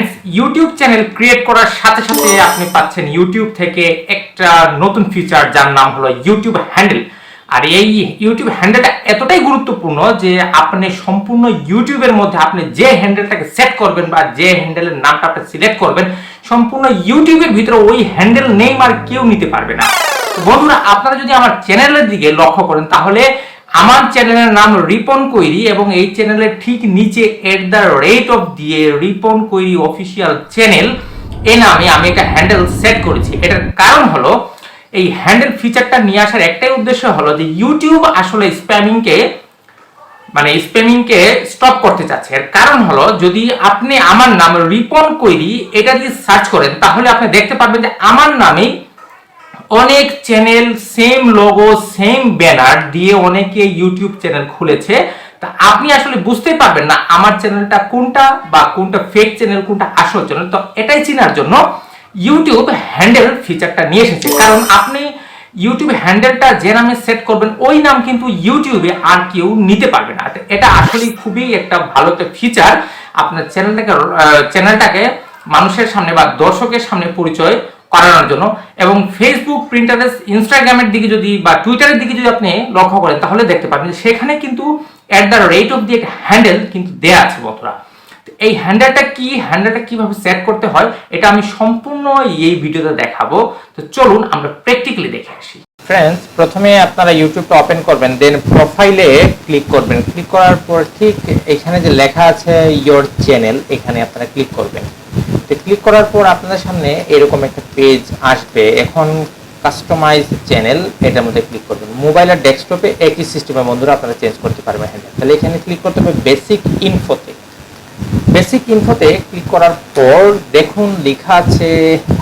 Friends, YouTube channel create করার সাথে সাথে আপনি পাচ্ছেন ইউটিউব থেকে একটা নতুন ফিচার যার নাম হলো ইউটিউব হ্যান্ডেল। আর এই ইউটিউব হ্যান্ডেলটা এতটাই গুরুত্বপূর্ণ যে আপনি সম্পূর্ণ ইউটিউবের মধ্যে আপনি যে হ্যান্ডেলটাকে সেট করবেন বা যে হ্যান্ডেলের নামটা আপনি সিলেক্ট করবেন, সম্পূর্ণ ইউটিউবের ভিতরে ওই হ্যান্ডেল নেম আর কেউ নিতে পারবে না। তো বন্ধুরা, আপনারা যদি আমার চ্যানেলের দিকে লক্ষ্য করেন তাহলে আমার চ্যানেলের নাম রিপন কৈরি এবং এই চ্যানেলের ঠিক নিচে @ রিপন কৈরি অফিসিয়াল চ্যানেল এই নামে আমি একটা হ্যান্ডেল সেট করেছি। এটার কারণ হলো, এই হ্যান্ডেল ফিচারটা নিয়ে আসার একটাই উদ্দেশ্য হলো যে ইউটিউব আসলে স্প্যামিংকে স্টপ করতে চাচ্ছে। এর কারণ হলো, যদি আপনি আমার নাম রিপন কৈরি এটা দিয়ে সার্চ করেন তাহলে আপনি দেখতে পারবেন যে আমার নামে অনেক channel same logo same banner দিয়ে অনেকে ইউটিউব চ্যানেল খুলেছে। তা আপনি আসলে বুঝতেই পারবেন না আমার চ্যানেলটা কোনটা বা কোনটা ফেক চ্যানেল কোনটা আসল চ্যানেল। তো এটাই চেনার জন্য ইউটিউব হ্যান্ডেল ফিচারটা নিয়ে এসেছে। কারণ আপনি ইউটিউব হ্যান্ডেলটা যে নামে সেট করবেন ওই নাম কিন্তু ইউটিউবে আর কেউ নিতে পারবে না। এটা আসলে খুবই একটা ভালো একটা ফিচার আপনার চ্যানেলটাকে মানুষের সামনে বা দর্শকের সামনে পরিচয় করানোর জন্য। এবং ফেসবুক, প্রিন্টারেস্ট, ইনস্টাগ্রামের দিকে যদি বা টুইটারের দিকে যদি আপনি লক্ষ্য করেন তাহলে দেখতে পাবেন সেখানে কিন্তু @ হ্যান্ডেল কিন্তু দেয়া আছে বন্ধুরা। এই হ্যান্ডেলটা কিভাবে সেট করতে হয় এটা আমি সম্পূর্ণ এই ভিডিওতে দেখাবো। তো চলুন আমরা প্র্যাকটিক্যালি দেখে আসি। ফ্রেন্ডস, প্রথমে আপনারা ইউটিউবটা ওপেন করবেন, দেন প্রোফাইলে ক্লিক করবেন। ক্লিক করার পর ঠিক এখানে যে লেখা আছে ইয়োর চ্যানেল, এখানে আপনারা ক্লিক করবেন। ক্লিক করার পর আপনাদের সামনে এরকম একটা পেজ আসবে। এখন কাস্টমাইজ চ্যানেল এটার মধ্যে ক্লিক করবেন। মোবাইল আর ডেস্কটপে একই সিস্টেমে বন্ধুরা আপনারা চেঞ্জ করতে পারবেন হ্যান্ডেল। তাহলে এখানে ক্লিক করতে হবে বেসিক ইনফোতে ক্লিক করার পর দেখুন লেখা আছে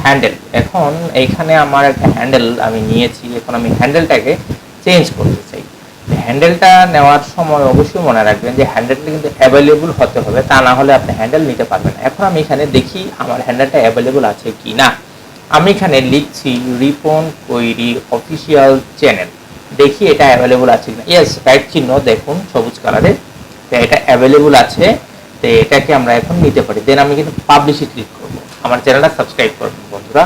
হ্যান্ডেল। এখন এইখানে আমার একটা হ্যান্ডেল আমি নিয়েছি, এখন আমি হ্যান্ডেলটাকে চেঞ্জ করতে চাই। হ্যান্ডেলটা নেওয়ার সময় অবশ্যই মনে রাখবেন যে হ্যান্ডেলটা কিন্তু অ্যাভেলেবল হতে হবে, তা না হলে আপনি হ্যান্ডেল নিতে পারবেন না। এখন আমি এখানে দেখি আমার হ্যান্ডেলটা অ্যাভেলেবল আছে কি না। আমি এখানে লিখছি রিপন কৈরি অফিসিয়াল চ্যানেল, দেখি এটা অ্যাভেলেবল আছে কিনা। ইয়েস, রাইট চিহ্ন দেখুন সবুজ কালারের, এটা অ্যাভেলেবল আছে। তো এটাকে আমরা এখন নিতে পারি। দেন আমি কিন্তু পাবলিশে ক্লিক করব, আমার চ্যানেলটা সাবস্ক্রাইব করবেন বন্ধুরা।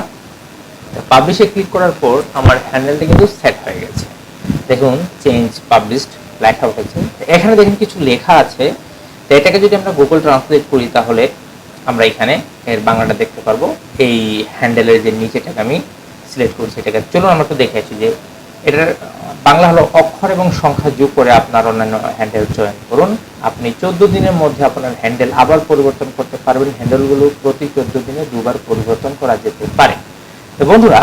পাবলিশে ক্লিক করার পর আমার হ্যান্ডেলটা কিন্তু সেট হয়ে গেছে। দেখুন চেঞ্জ পাবলিশড লেখা হয়েছে। এখানে দেখুন কিছু লেখা আছে। তো এটাকে যদি আমরা গুগল ট্রান্সলেট করি তাহলে আমরা এখানে এর বাংলাটা দেখতে পারবো। এই হ্যান্ডেলের যে নিচেটাকে আমি সিলেক্ট করছি এটাকে, চলুন আমরা একটু দেখে আসি যে এটার বাংলা হলো অক্ষর এবং সংখ্যা যোগ করে আপনার অন্যান্য হ্যান্ডেল চয়ন করুন। আপনি 14 দিনের মধ্যে আপনার হ্যান্ডেল আবার পরিবর্তন করতে পারবেন। হ্যান্ডেলগুলো প্রতি 14 দিনে দুবার পরিবর্তন করা যেতে পারে। তো বন্ধুরা,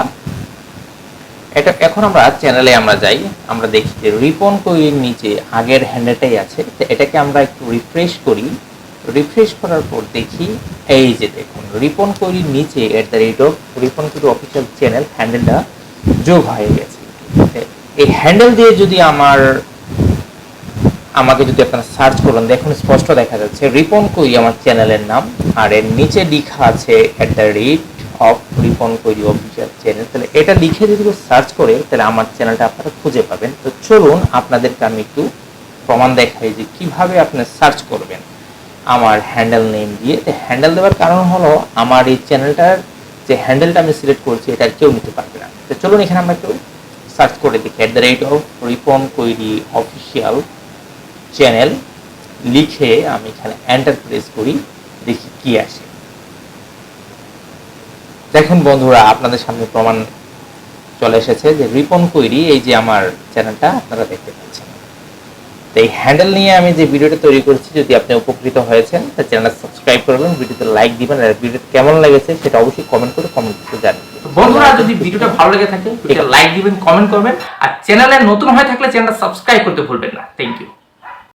এটা এখন আমরা চ্যানেলে আমরা যাই, আমরা দেখি যে রিপন কৈরির নিচে আগের হ্যান্ডেলটাই আছে। তো এটাকে আমরা একটু রিফ্রেশ করি। রিফ্রেশ করার পর দেখি এই যে দেখুন রিপন কৈরির নিচে রিপন কৈরি অফিসিয়াল চ্যানেল হ্যান্ডেলটা যোগ হয়ে গেছে। এই হ্যান্ডেল দিয়ে যদি আমাকে যদি আপনারা সার্চ করুন, দেখুন স্পষ্ট দেখা যাচ্ছে রিপন কৈরি আমার চ্যানেলের নাম, আর এর নিচে লেখা আছে রিপন কৈরি অফিসিয়াল চ্যানেল। তাহলে এটা লিখে যদি সার্চ করে তাহলে আমার চ্যানেলটা আপনারা খুঁজে পাবেন। তো চলুন আপনাদেরকে আমি একটু প্রমাণ দেখাই যে কিভাবে আপনি সার্চ করবেন আমার হ্যান্ডেল নেম দিয়ে। হ্যান্ডেল দেওয়ার কারণ হলো আমার এই চ্যানেলটার যে হ্যান্ডেলটা আমি সিলেক্ট করছি এটা কেউ নিতে পারবে না। তো চলুন এখানে আমরা একটু সার্চ করে দেখি রিপন কৈরি অফিসিয়াল চ্যানেল লিখে আমি এখানে এন্টার প্রেস করি, দেখি কি আসে। দেখুন বন্ধুরা, আপনাদের সামনে প্রমাণ চলে এসেছে যে রিপন কৈরি এই যে আমার চ্যানেলটা আপনারা দেখতে পাচ্ছেন। তো এই হ্যান্ডেল নিয়ে আমি যে ভিডিওটা তৈরি করেছি, যদি আপনি উপকৃত হয়েছেন তাহলে চ্যানেলটা সাবস্ক্রাইব করবেন, ভিডিওতে লাইক দিবেন, আর ভিডিওটা কেমন লেগেছে সেটা অবশ্যই কমেন্ট করে জানাবেন। বন্ধুরা, যদি ভিডিওটা ভালো লেগে থাকে ভিডিওটা লাইক দিবেন, কমেন্ট করবেন, আর চ্যানেলে নতুন হয়ে থাকলে চ্যানেলটা সাবস্ক্রাইব করতে ভুলবেন না। Thank you.